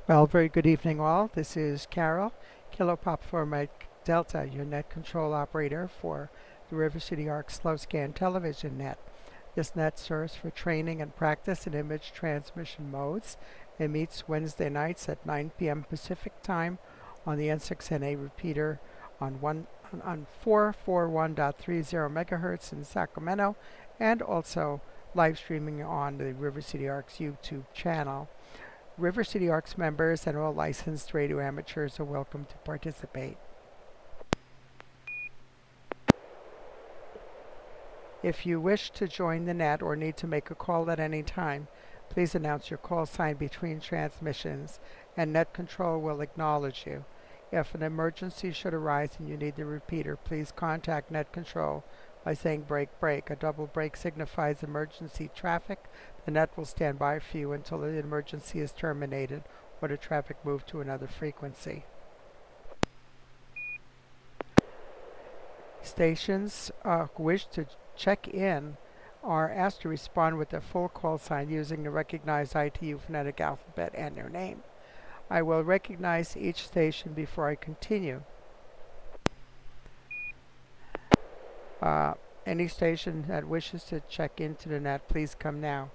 Well, very good evening all. This is Carol, Kilo Pop 4 Mike Delta, your net control operator for the River City Arc Slow Scan Television Net. This net serves for training and practice in image transmission modes. It meets Wednesday nights at 9 p.m. Pacific Time on the N6NA repeater on 441.30 megahertz in Sacramento, and also live streaming on the River City Arc's YouTube channel. River City Arcs members and all licensed radio amateurs are welcome to participate. If you wish to join the net or need to make a call at any time, please announce your call sign between transmissions and net control will acknowledge you. If an emergency should arise and you need the repeater, please contact net control by saying break break. A double break signifies emergency traffic. The net will stand by for you until the emergency is terminated or the traffic move to another frequency. Stations who wish to check in are asked to respond with their full call sign using the recognized ITU phonetic alphabet and their name. I will recognize each station before I continue. Any station that wishes to check into the net, please come now.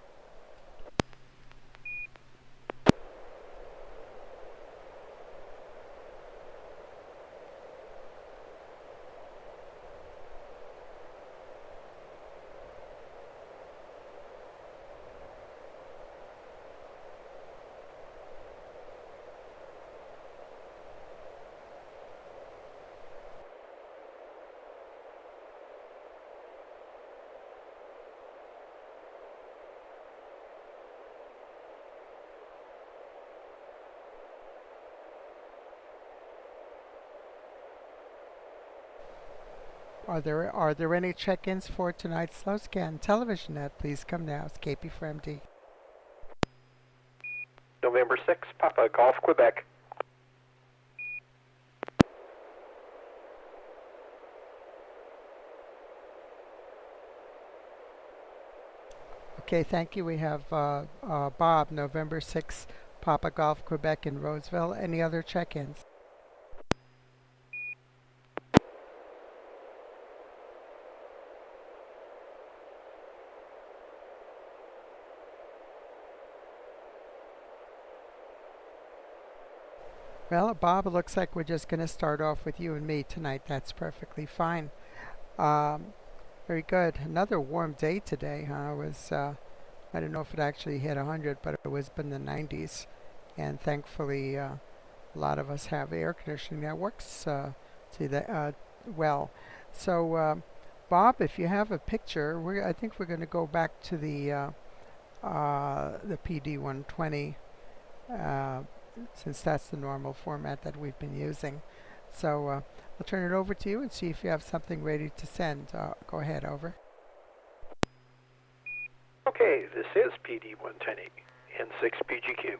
Are there any check-ins for tonight's slow scan television net? Please come now. It's KP for MD. November 6, Papa Golf, Quebec. Okay, thank you. We have Bob, November 6, Papa Golf, Quebec in Roseville. Any other check-ins? Well, Bob, it looks like we're just going to start off with you and me tonight. That's perfectly fine. Very good. Another warm day today, huh? I don't know if it actually hit 100, but it was in the 90s. And thankfully, a lot of us have air conditioning that works well. So, Bob, if you have a picture, I think we're going to go back to the PD 120. Since that's the normal format that we've been using. So I'll turn it over to you and see if you have something ready to send. Go ahead, over. Okay, this is PD 110 N6 PGQ.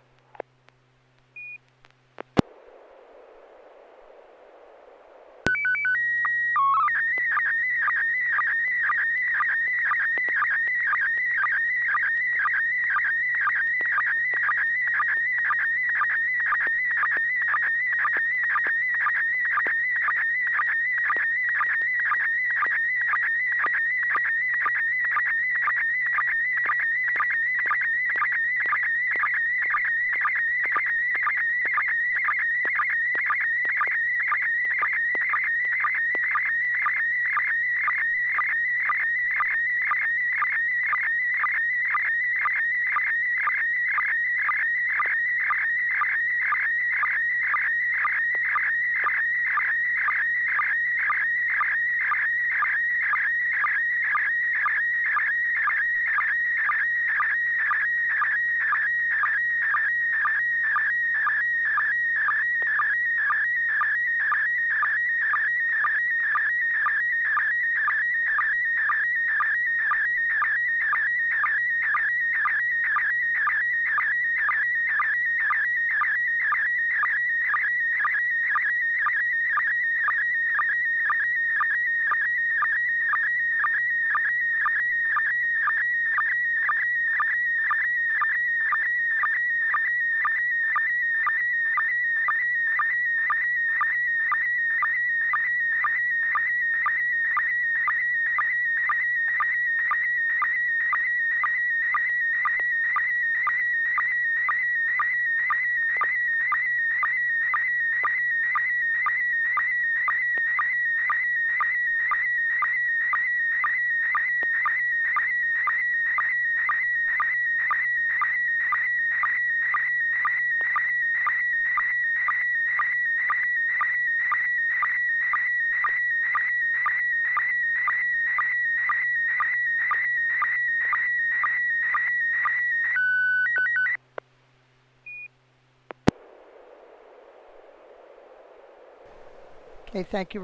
Okay, thank you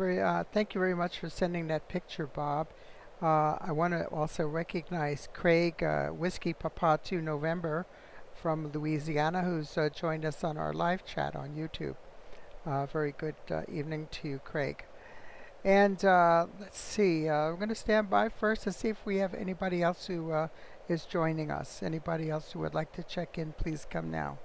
very much for sending that picture, Bob. I want to also recognize Craig Whiskey Papa 2 November from Louisiana, who's joined us on our live chat on YouTube. Very good evening to you, Craig. And let's see, we're going to stand by first to see if we have anybody else who is joining us. Anybody else who would like to check in, please come now.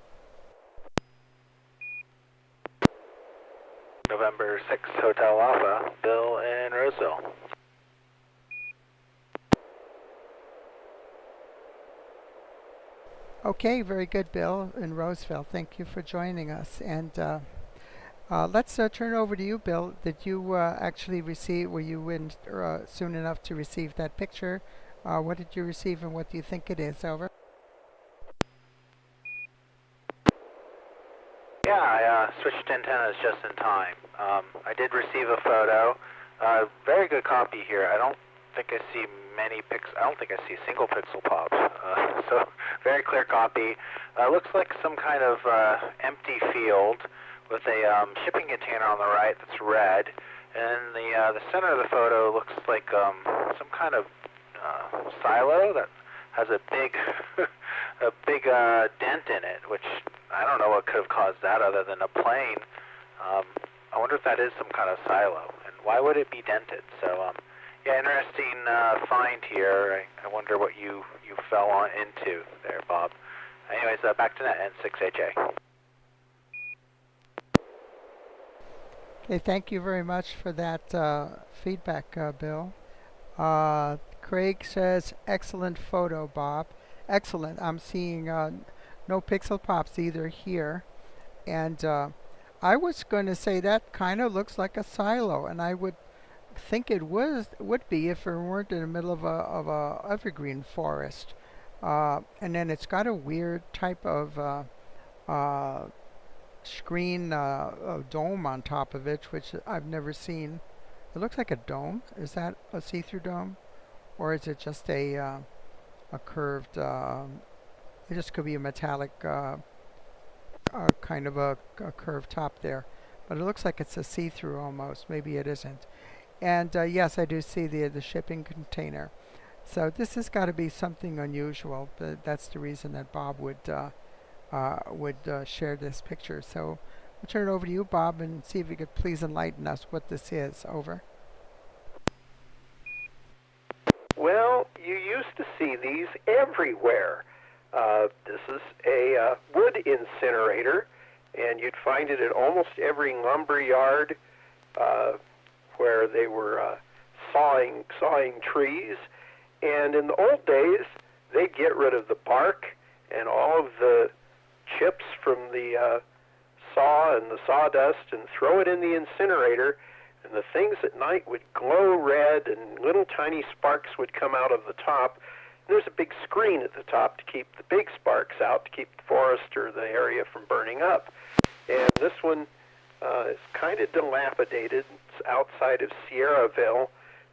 November 6 Hotel Alpha, Bill in Roseville. Okay, very good, Bill in Roseville. Thank you for joining us. And let's turn it over to you, Bill. Did you actually receive, were you in soon enough to receive that picture? What did you receive and what do you think it is? Over. Yeah, I switched antennas just in time. I did receive a photo. Very good copy here. I don't think I see many I don't think I see single pixel pops. So very clear copy. Looks like some kind of empty field with a shipping container on the right that's red. And the center of the photo looks like some kind of silo that has a big a big dent in it, which I don't know what could have caused that other than a plane. I wonder if that is some kind of silo, and why would it be dented? So, yeah, interesting find here. I wonder what you fell into there, Bob. Anyways, back to net, N6NA. Okay, thank you very much for that feedback, Bill. Craig says, excellent photo, Bob. Excellent. I'm seeing no pixel pops either here. And I was going to say that kind of looks like a silo, and I would think it would be if it weren't in the middle of a evergreen forest. And then it's got a weird type of screen, a dome on top of it, which I've never seen. It looks like a dome. Is that a see-through dome, or is it just a curved? It just could be a metallic kind of a curved top there, but it looks like it's a see-through almost. Maybe it isn't. And yes, I do see the shipping container. So this has got to be something unusual. But that's the reason that Bob would share this picture. So I'll turn it over to you, Bob, and see if you could please enlighten us what this is. Over. Well, you used to see these everywhere. This is a wood incinerator, and you'd find it at almost every lumber yard where they were sawing trees. And in the old days, they'd get rid of the bark and all of the chips from the saw and the sawdust and throw it in the incinerator, and the things at night would glow red and little tiny sparks would come out of the top. And there's a big screen at the top to keep the big sparks out, to keep the forest or the area from burning up. And this one is kind of dilapidated. It's outside of Sierraville,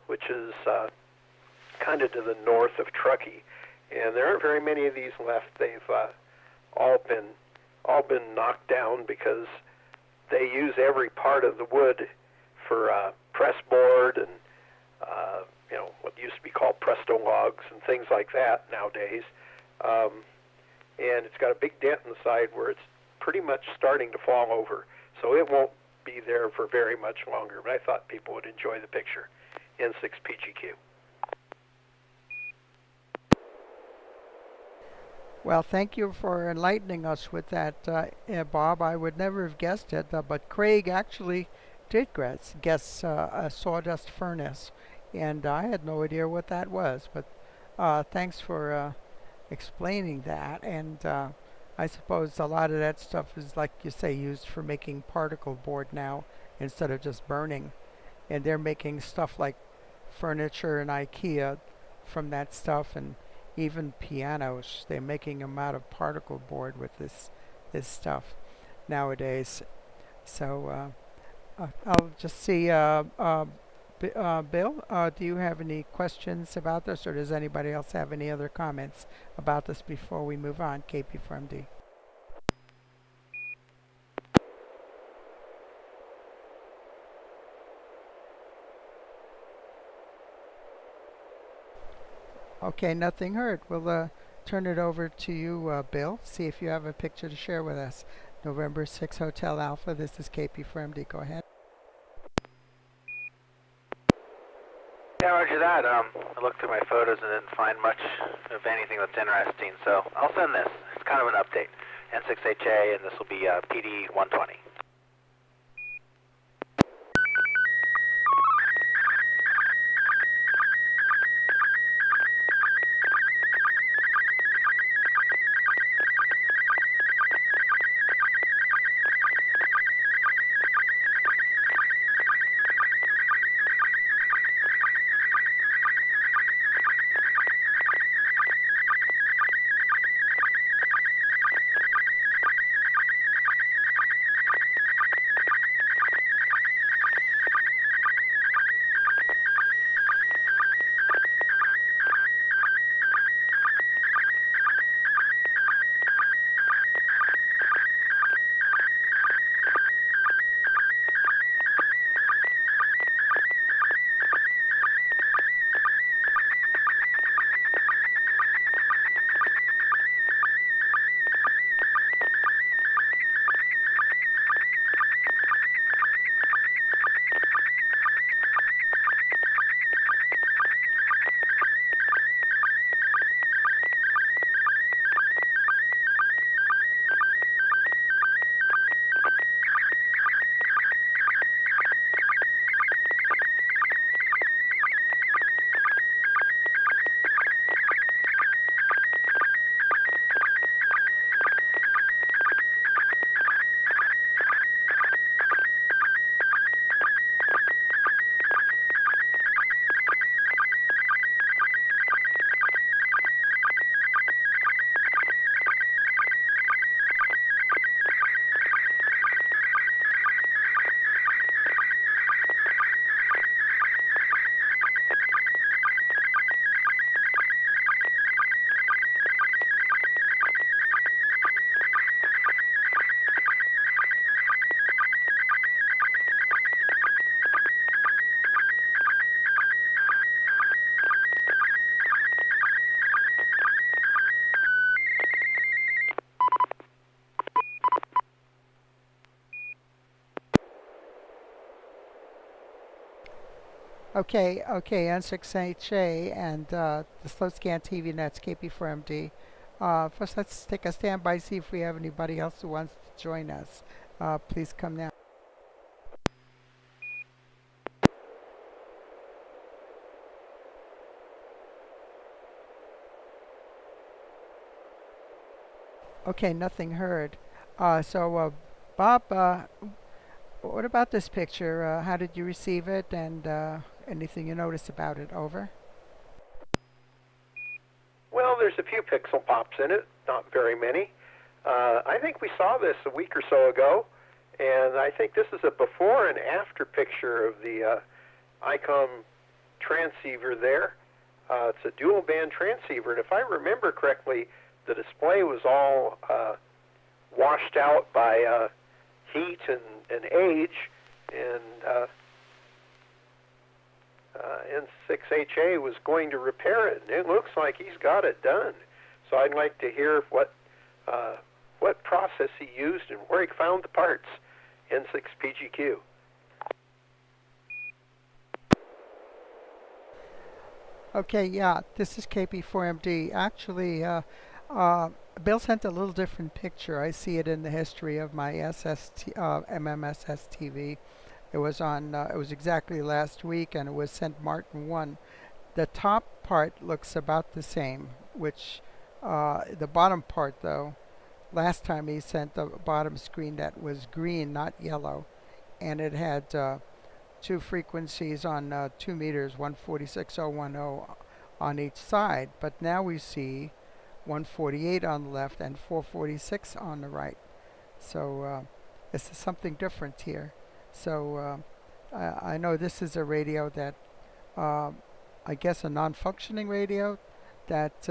which is kind of to the north of Truckee. And there aren't very many of these left. They've all been knocked down because they use every part of the wood for press board and what used to be called Presto logs and things like that nowadays. And it's got a big dent in the side where it's pretty much starting to fall over. So it won't be there for very much longer. But I thought people would enjoy the picture. N6PGQ. Well, thank you for enlightening us with that, Bob. I would never have guessed it, but Craig actually did guess a sawdust furnace, and I had no idea what that was. But thanks for explaining that. And I suppose a lot of that stuff is, like you say, used for making particle board now instead of just burning. And they're making stuff like furniture and IKEA from that stuff, and even pianos. They're making them out of particle board with this stuff nowadays. So I'll just see. Bill, do you have any questions about this, or does anybody else have any other comments about this before we move on? KP4MD. Okay, nothing heard. We'll turn it over to you, Bill. See if you have a picture to share with us. November 6 Hotel Alpha. This is KP4MD. Go ahead. Yeah, roger that. I looked through my photos and didn't find much of anything that's interesting, so I'll send this. It's kind of an update. N6HA, and this will be PD 120. Okay, N6HA and the Slow Scan TV Nets, KP4MD. First, let's take a standby, see if we have anybody else who wants to join us. Please come now. Okay, nothing heard. Bob, what about this picture? How did you receive it, and anything you noticed about it? Over. Well, there's a few pixel pops in it, not very many. I think we saw this a week or so ago, and I think this is a before and after picture of the ICOM transceiver there. It's a dual band transceiver, and if I remember correctly, the display was all washed out by heat and age, and N6HA was going to repair it, and it looks like he's got it done. So I'd like to hear what process he used and where he found the parts. N6PGQ. Okay, yeah, this is KP4MD. Actually, Bill sent a little different picture. I see it in the history of my MMS STV. It was on. It was exactly last week, and it was sent Martin 1. The top part looks about the same, which the bottom part, though, last time he sent the bottom screen that was green, not yellow, and it had two frequencies on 2 meters, 146.010 on each side. But now we see 148 on the left and 446 on the right. So this is something different here. So I know this is a radio that, I guess a non-functioning radio that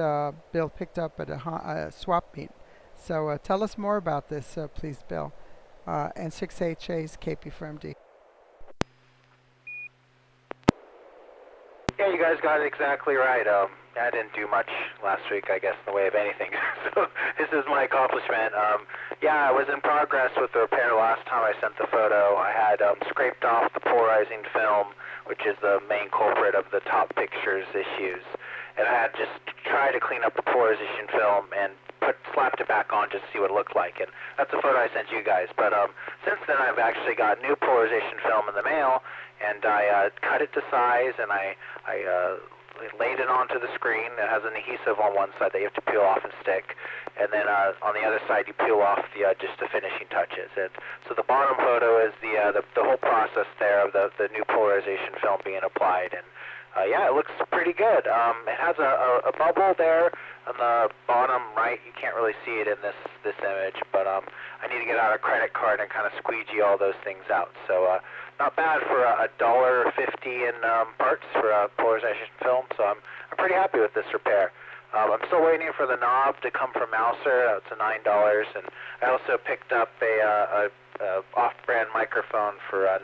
Bill picked up at a swap meet. So tell us more about this, please, Bill. N6HA's KP4MD. Yeah, you guys got it exactly right. I didn't do much last week, I guess, in the way of anything. So this is my accomplishment. Yeah, I was in progress with the repair last time I sent the photo. I had scraped off the polarizing film, which is the main culprit of the top pictures issues. And I had just tried to clean up the polarization film and slapped it back on just to see what it looked like. And that's the photo I sent you guys. But since then, I've actually got new polarization film in the mail, and I cut it to size, and I laid it onto the screen. It has an adhesive on one side that you have to peel off and stick, and then on the other side you peel off just the finishing touches. And so the bottom photo is the whole process there of the new polarization film being applied, and yeah, it looks pretty good. It has a bubble there on the bottom right. You can't really see it in this image, but I need to get out a credit card and kind of squeegee all those things out. So not bad for $1.50 in parts for polarization film. So I'm pretty happy with this repair. I'm still waiting for the knob to come from Mouser. It's $9, and I also picked up a off-brand microphone for $9.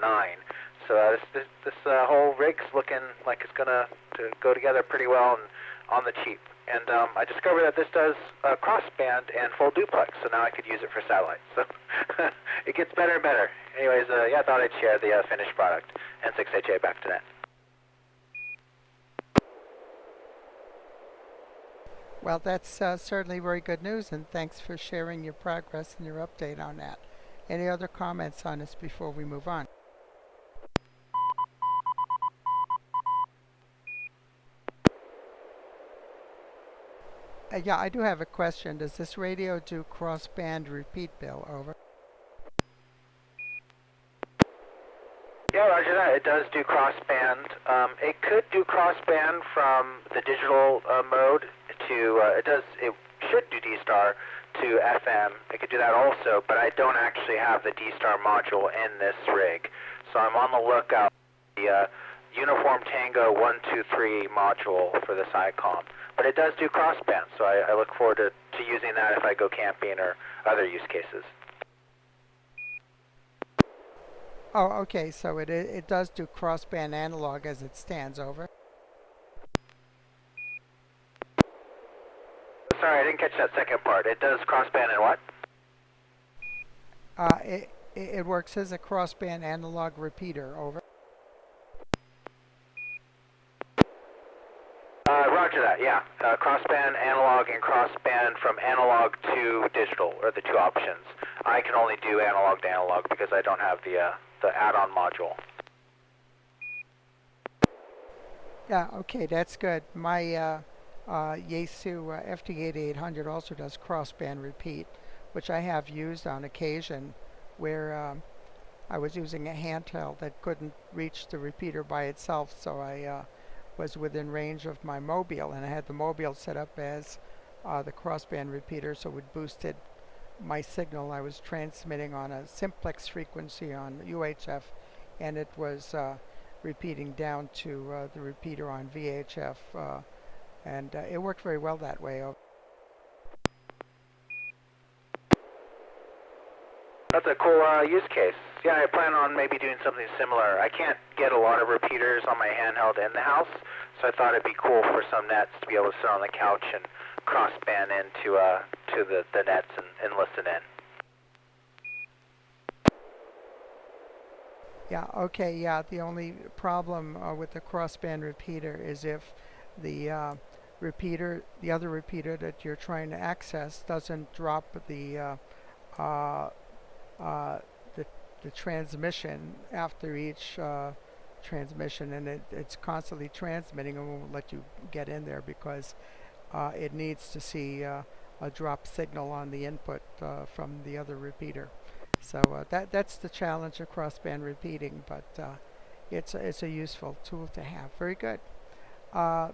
So this whole rig's looking like it's gonna go together pretty well and on the cheap. And I discovered that this does crossband and full duplex, so now I could use it for satellite. So it gets better and better. Anyways, yeah, I thought I'd share the finished product. N6NA, back to net. Well, that's certainly very good news, and thanks for sharing your progress and your update on that. Any other comments on this before we move on? Yeah, I do have a question. Does this radio do crossband repeat, Bill? Over. Yeah, roger that. It does do crossband. It could do crossband from the digital mode to, it should do D-Star to FM. It could do that also, but I don't actually have the D-Star module in this rig. So I'm on the lookout for the Uniform Tango 123 module for this ICOM. But it does do crossband, so I look forward to using that if I go camping or other use cases. Oh, okay, so it does do crossband analog as it stands, over. Sorry, I didn't catch that second part. It does crossband and what? It works as a crossband analog repeater, over. Roger that, yeah. Crossband analog and crossband from analog to digital are the two options. I can only do analog to analog because I don't have the add-on module. Yeah, okay, that's good. My Yaesu FT8800 also does crossband repeat, which I have used on occasion where I was using a handheld that couldn't reach the repeater by itself, so I was within range of my mobile, and I had the mobile set up as the crossband repeater, so it boosted my signal. I was transmitting on a simplex frequency on UHF, and it was repeating down to the repeater on VHF, and it worked very well that way. That's a cool use case. Yeah, I plan on maybe doing something similar. I can't get a lot of repeaters on my handheld in the house, so I thought it'd be cool for some nets to be able to sit on the couch and crossband into to the nets and listen in. Yeah, okay, yeah, the only problem with the crossband repeater is if the other repeater that you're trying to access doesn't drop the transmission after each transmission, and it's constantly transmitting and won't let you get in there because it needs to see a drop signal on the input from the other repeater. So that's the challenge of crossband repeating, but it's a useful tool to have. Very good. I'm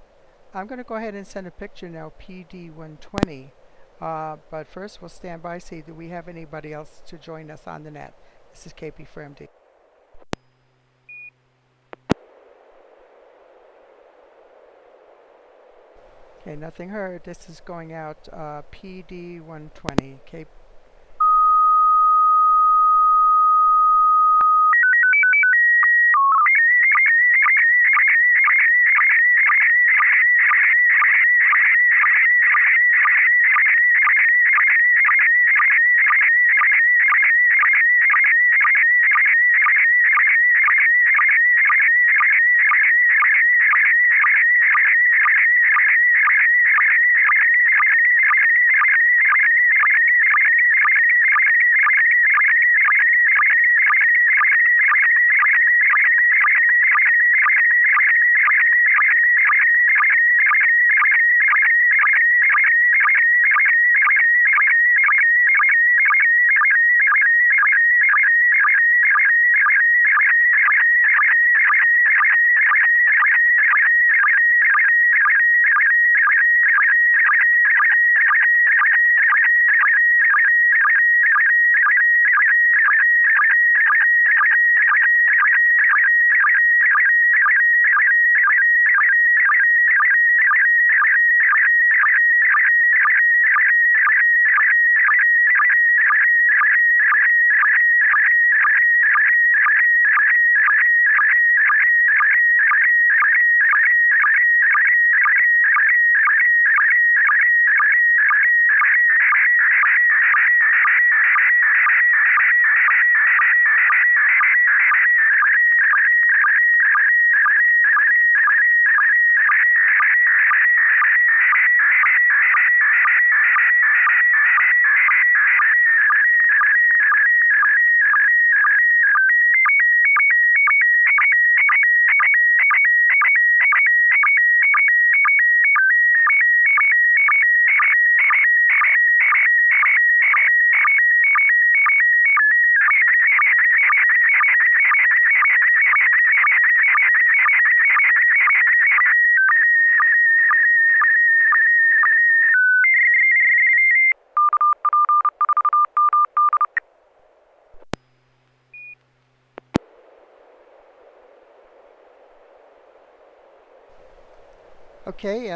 going to go ahead and send a picture now, PD120. But first, we'll stand by, see do we have anybody else to join us on the net. This is KP for MD. Okay, nothing heard. This is going out PD120. KP. Okay,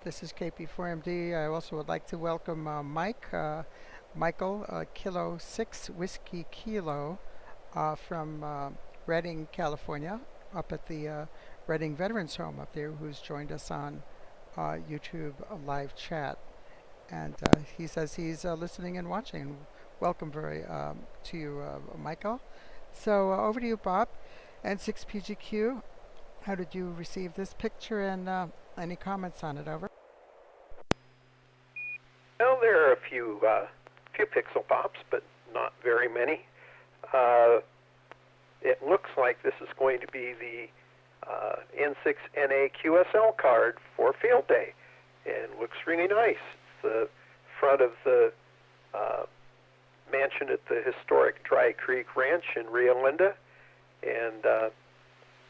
this is KP4MD. I also would like to welcome Michael, Kilo 6 Whiskey Kilo from Redding, California, up at the Redding Veterans Home up there, who's joined us on YouTube live chat. And he says he's listening and watching. Welcome to you, Michael. So over to you, Bob. N6PGQ, how did you receive this picture, and any comments on it? Over. Well, there are a few pixel pops, but not very many. It looks like this is going to be the N6NA QSL card for Field Day, and looks really nice. It's the front of the mansion at the historic Dry Creek Ranch in Rio Linda, and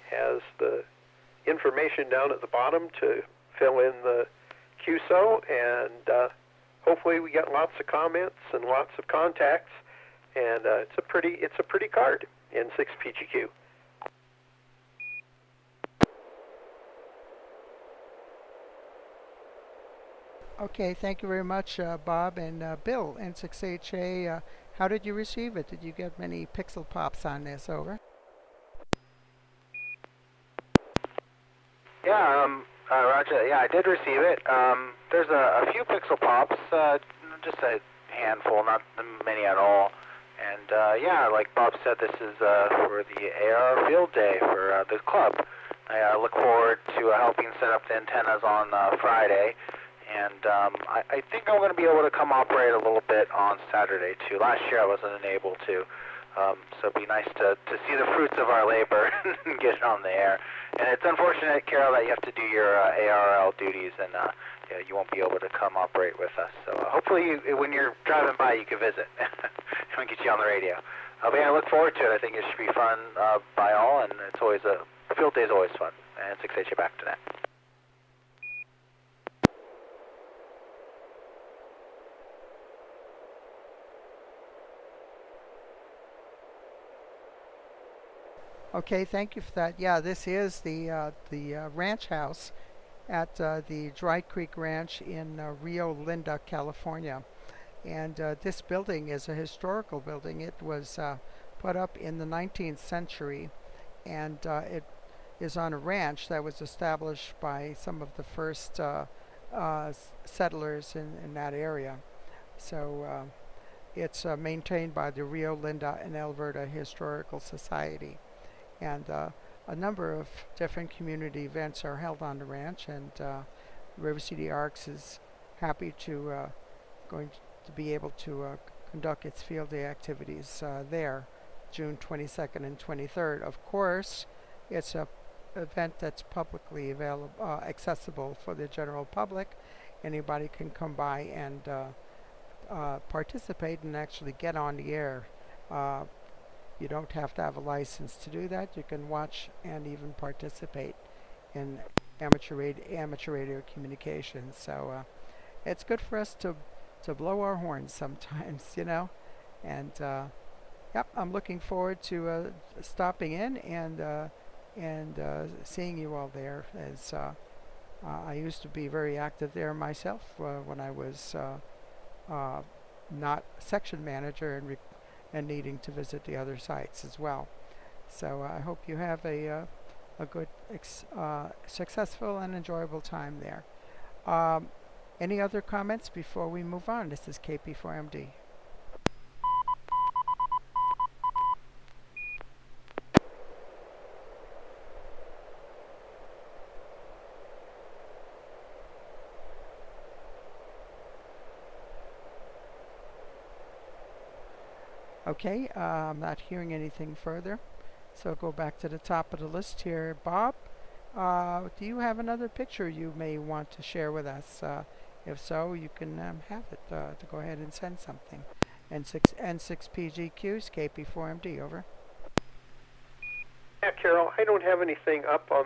has the information down at the bottom to fill in the QSO, and hopefully we get lots of comments and lots of contacts, and it's a pretty card, N6PGQ. Okay, thank you very much, Bob. And Bill, N6HA, how did you receive it? Did you get many pixel pops on this? Over. Yeah, Roger. Yeah, I did receive it. There's a few pixel pops, just a handful, not many at all. And yeah, like Bob said, this is for the AR Field Day for the club. I look forward to helping set up the antennas on Friday. And I think I'm going to be able to come operate a little bit on Saturday, too. Last year I wasn't able to. So it'd be nice to see the fruits of our labor and get it on the air. And it's unfortunate, Carol, that you have to do your ARL duties, and yeah, you won't be able to come operate with us. So hopefully when you're driving by, you can visit and get you on the radio. But yeah, I look forward to it. I think it should be fun by all, and it's always Field Day is always fun. And 6H back to that. Okay, thank you for that. Yeah, this is the ranch house at the Dry Creek Ranch in Rio Linda, California. And this building is a historical building. It was put up in the 19th century, and it is on a ranch that was established by some of the first settlers in that area. So it's maintained by the Rio Linda and Alberta Historical Society. And a number of different community events are held on the ranch, and River City Arcs is happy to going to be able to conduct its field day activities there, June 22nd and 23rd. Of course, it's a event that's publicly available, accessible for the general public. Anybody can come by and participate and actually get on the air. You don't have to have a license to do that. You can watch and even participate in amateur radio communications. So it's good for us to blow our horns sometimes, you know. And yep, I'm looking forward to stopping in and seeing you all there. As I used to be very active there myself when I was not section manager and needing to visit the other sites as well. So I hope you have a good, successful and enjoyable time there. Any other comments before we move on? This is KP4MD. Okay, I'm not hearing anything further. So go back to the top of the list here. Bob, do you have another picture you may want to share with us? If so, you can have it to go ahead and send something. N6PGQ's KP4MD, over. Yeah, Carol, I don't have anything up on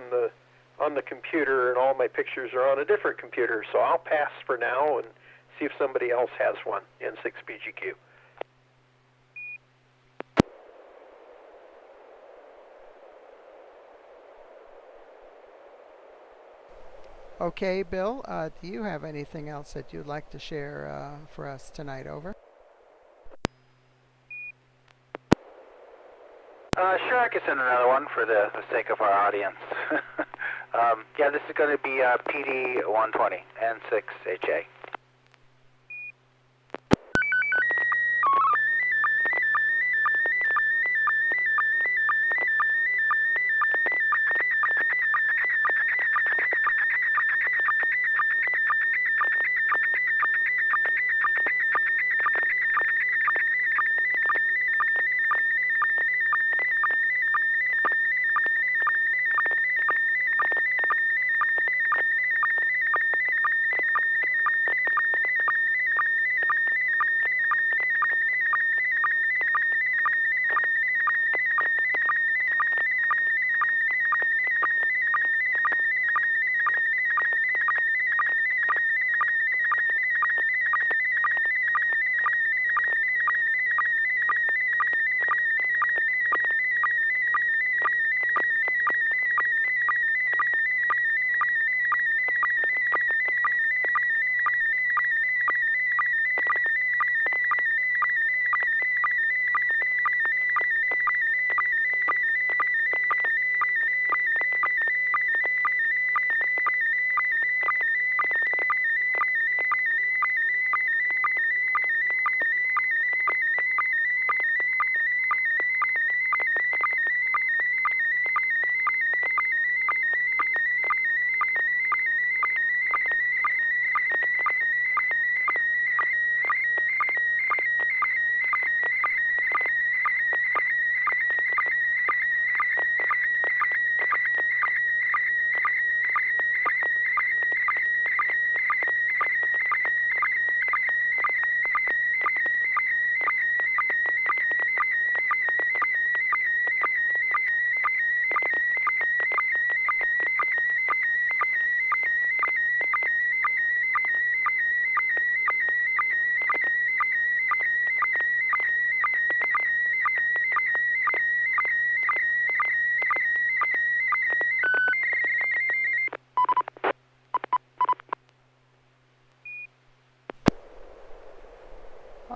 the computer, and all my pictures are on a different computer, so I'll pass for now and see if somebody else has one, N6PGQ. Okay, Bill, do you have anything else that you'd like to share for us tonight? Over. Sure, I can send another one for the sake of our audience. Yeah, this is going to be PD 120, N6HA.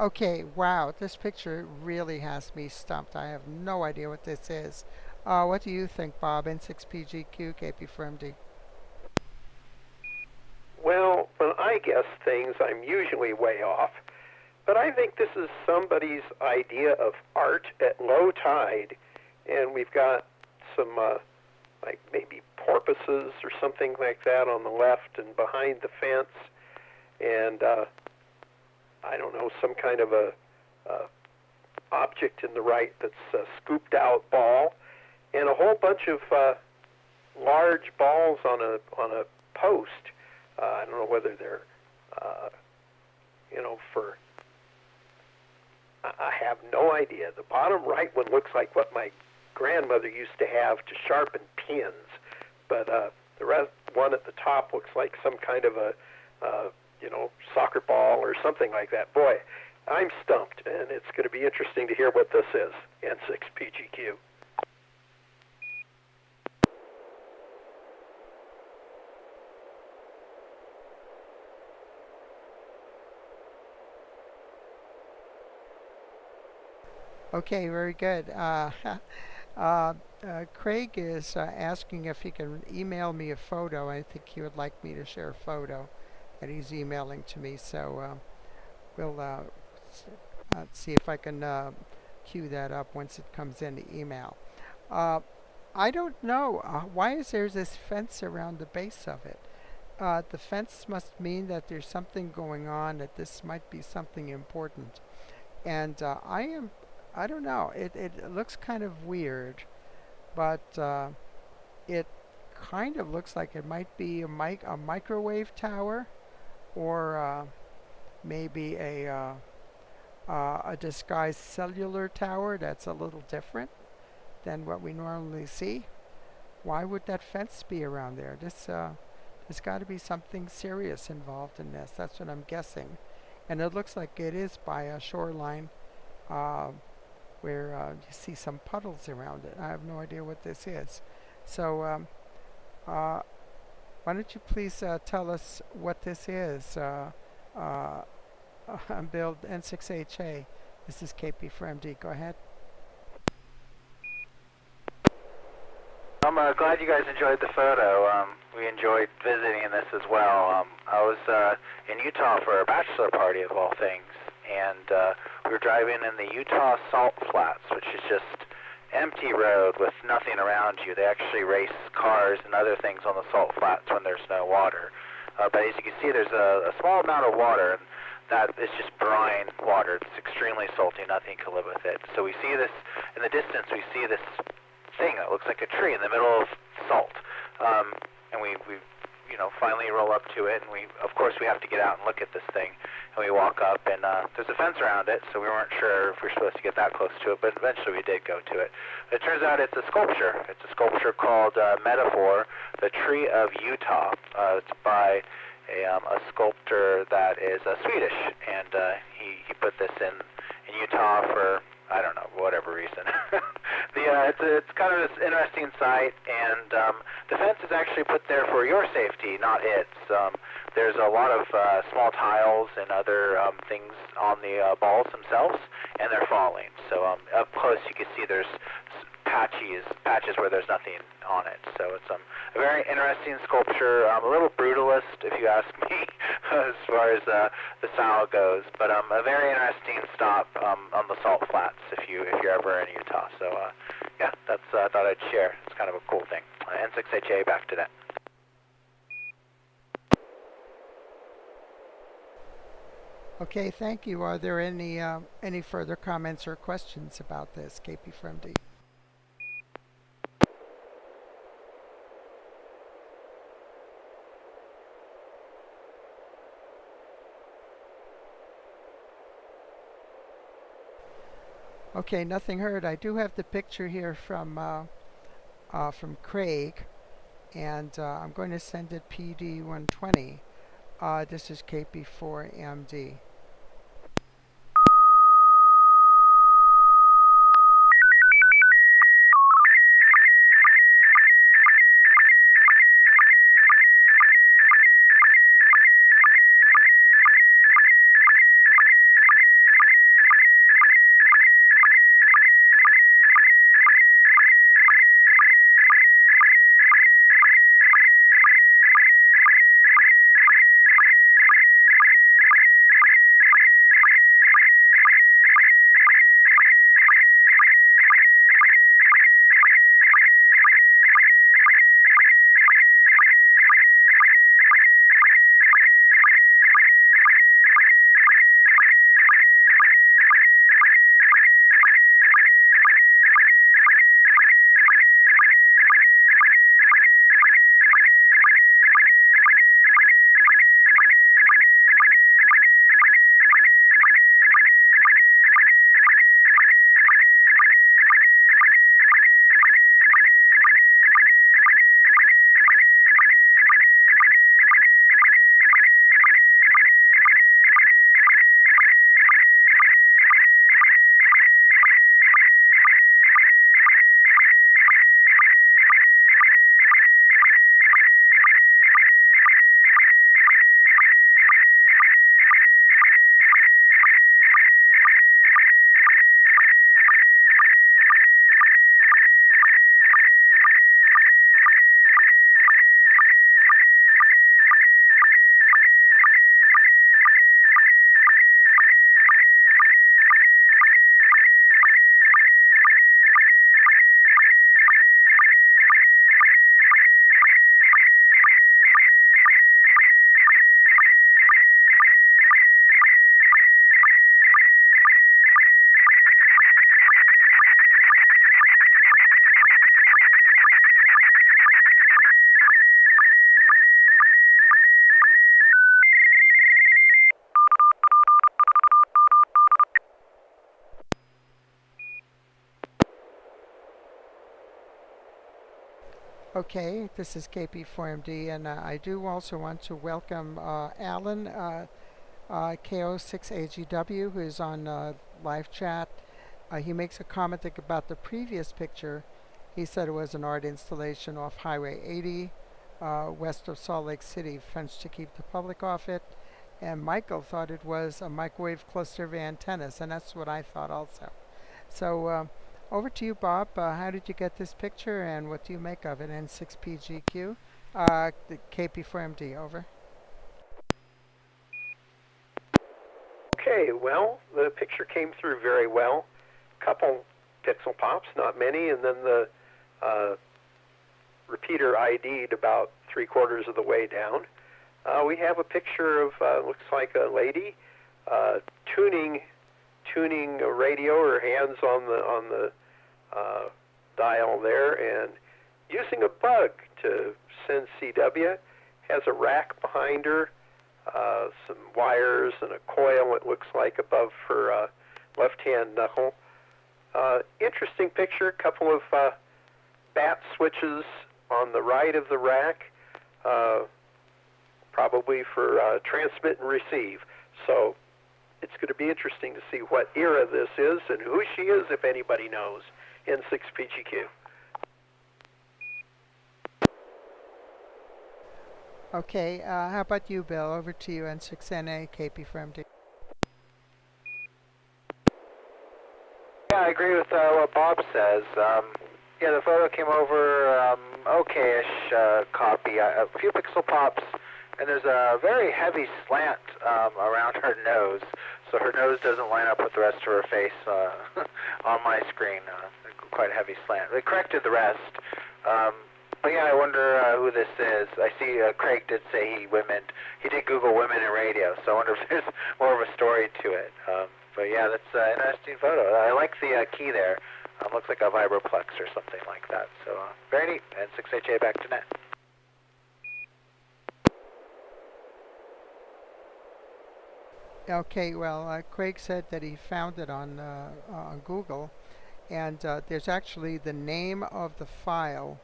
Okay, wow, this picture really has me stumped. I have no idea what this is. What do you think, Bob? N6PGQ, KP4MD. Well, when I guess things, I'm usually way off. But I think this is somebody's idea of art at low tide, and we've got some, like maybe porpoises or something like that on the left and behind the fence, and I don't know, some kind of a object in the right that's a scooped out ball, and a whole bunch of large balls on a post. I don't know whether they're, for. I have no idea. The bottom right one looks like what my grandmother used to have to sharpen pins, but the rest one at the top looks like some kind of a, soccer ball or something like that. Boy, I'm stumped, and it's going to be interesting to hear what this is. N6PGQ. Okay, very good. Craig is asking if he can email me a photo. I think he would like me to share a photo that he's emailing to me. So we'll see if I can queue that up once it comes in the email. I don't know. Why is there this fence around the base of it? The fence must mean that there's something going on, that this might be something important. And I don't know. It looks kind of weird, but it kind of looks like it might be a microwave tower, or maybe a disguised cellular tower that's a little different than what we normally see. Why would that fence be around there? There's got to be something serious involved in this. That's what I'm guessing. And it looks like it is by a shoreline where you see some puddles around it. I have no idea what this is. So what why don't you please tell us what this is? Build N6HA. This is KP for MD. Go ahead. I'm glad you guys enjoyed the photo. We enjoyed visiting this as well. I was in Utah for a bachelor party of all things, and we were driving in the Utah Salt Flats, which is just empty road with nothing around you. They actually race cars and other things on the salt flats when there's no water. But as you can see, there's a small amount of water, and that is just brine water. It's extremely salty. Nothing can live with it. So we see this in the distance. We see this thing that looks like a tree in the middle of salt, and we finally roll up to it, and of course we have to get out and look at this thing, and we walk up, and there's a fence around it, so we weren't sure if we were supposed to get that close to it, but eventually we did go to it. It turns out it's a sculpture. It's a sculpture called Metaphor, the Tree of Utah. It's by a sculptor that is Swedish, and he put this in Utah for, I don't know, whatever reason. It's kind of this interesting site, and the fence is actually put there for your safety, not its. There's a lot of small tiles and other things on the balls themselves, and they're falling. So up close you can see there's patches where there's nothing on it. So it's a very interesting sculpture, a little brutalist if you ask me as far as the style goes, but a very interesting stop on the salt flats if you're ever in Utah. So yeah, that's I thought I'd share. It's kind of a cool thing. N6HA, back to that. Okay, thank you. Are there any further comments or questions about this, KP for MD? Okay, nothing heard. I do have the picture here from Craig, and I'm going to send it PD 120. This is KP4MD. Okay, this is KP4MD, and I do also want to welcome Alan, KO6AGW, who is on live chat. He makes a comment about the previous picture. He said it was an art installation off Highway 80. west of Salt Lake City, fenced to keep the public off it. And Michael thought it was a microwave cluster of antennas, and that's what I thought also. So over to you, Bob. How did you get this picture, and what do you make of it? N6PGQ, the KP4MD, over. Okay, well, the picture came through very well. Couple pixel pops, not many, and then the repeater ID'd about 3/4 of the way down. We have a picture of looks like a lady tuning a radio, her hands on the dial there, and using a bug to send CW. Has a rack behind her, some wires and a coil, it looks like, above her left-hand knuckle. Interesting picture, a couple of bat switches on the right of the rack, probably for transmit and receive. So it's going to be interesting to see what era this is and who she is, if anybody knows, N6PGQ. Okay, how about you, Bill? Over to you, N6NA KP4MD. Yeah, I agree with what Bob says. Yeah, the photo came over okay-ish copy. A few pixel pops, and there's a very heavy slant around her nose, so her nose doesn't line up with the rest of her face on my screen. Quite a heavy slant. They corrected the rest. But yeah, I wonder who this is. I see Craig did say he did Google women in radio, so I wonder if there's more of a story to it. But yeah, that's an interesting photo. I like the key there. Looks like a vibroplex or something like that. So very neat. N6HA back to net. Okay, well, Craig said that he found it on Google, and there's actually the name of the file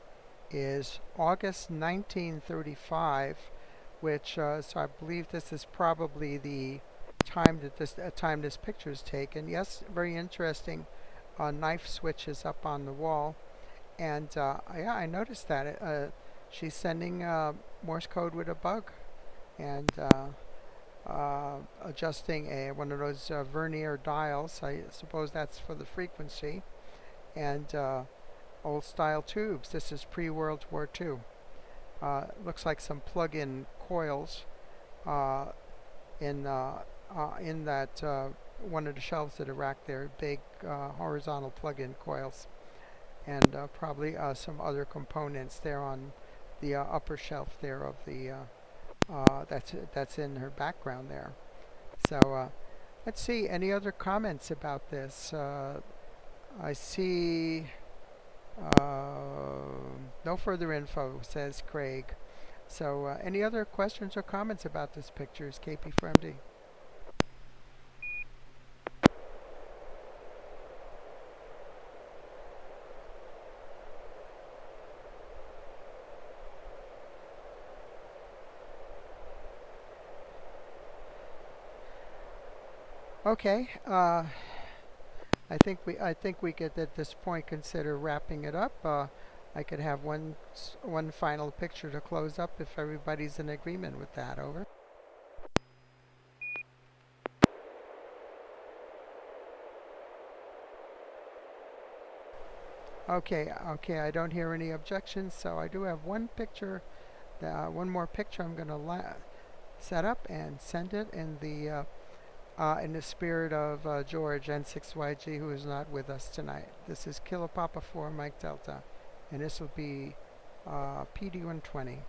is August 1935, which so I believe this is probably the time that this picture is taken. Yes, very interesting. Knife switches up on the wall, and yeah, I noticed that she's sending Morse code with a bug, and adjusting one of those vernier dials. I suppose that's for the frequency, and old style tubes. This is pre-World War II. Looks like some plug-in coils in that one of the shelves of the rack there, big horizontal plug-in coils, and probably some other components there on the upper shelf there of the that's in her background there. So let's see, any other comments about this? I see no further info, says Craig. So any other questions or comments about this pictures, KP4MD? Okay, I think we could at this point consider wrapping it up. I could have one final picture to close up if everybody's in agreement with that. Over. Okay, I don't hear any objections, so I do have one picture, one more picture I'm going to set up and send it in the spirit of George N6YG, who is not with us tonight. This is Kilo Papa 4 Mike Delta, and this will be PD120.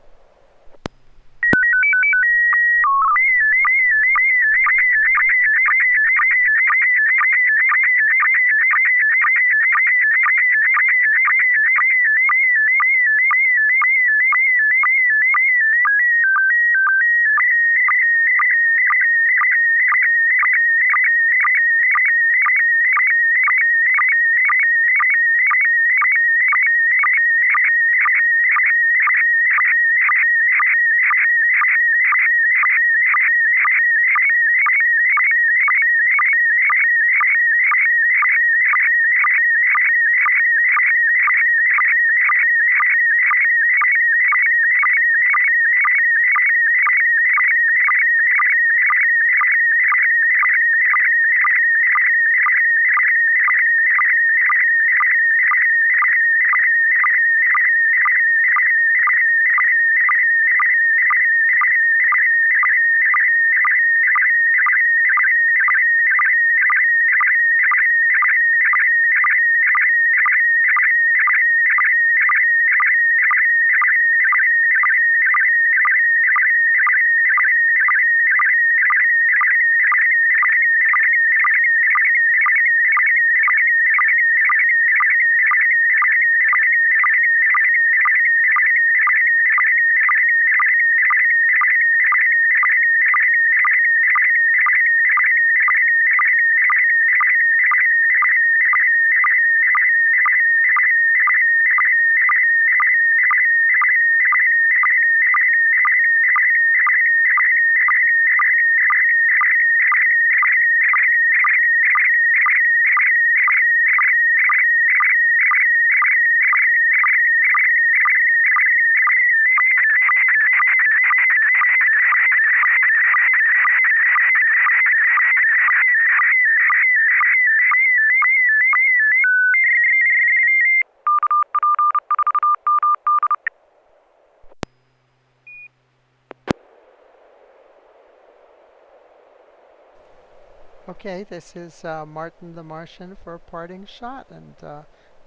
Okay, this is Martin the Martian for a parting shot, and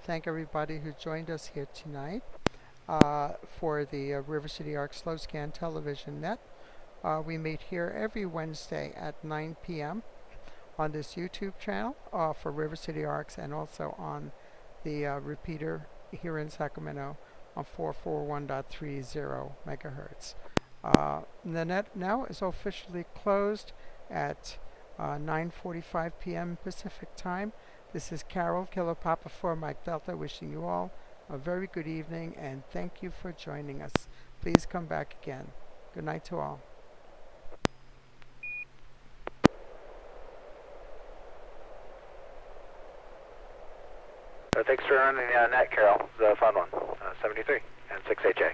thank everybody who joined us here tonight for the River City Arc Slow Scan Television Net. We meet here every Wednesday at 9 p.m. on this YouTube channel for River City Arcs, and also on the repeater here in Sacramento on 441.30 megahertz. The net now is officially closed at 9:45 p.m. Pacific time. This is Carol, Kilo Papa 4 Mike Delta, wishing you all a very good evening, and thank you for joining us. Please come back again. Good night to all. Thanks for running the net, Carol. It was a fun one. 73 and 6HA.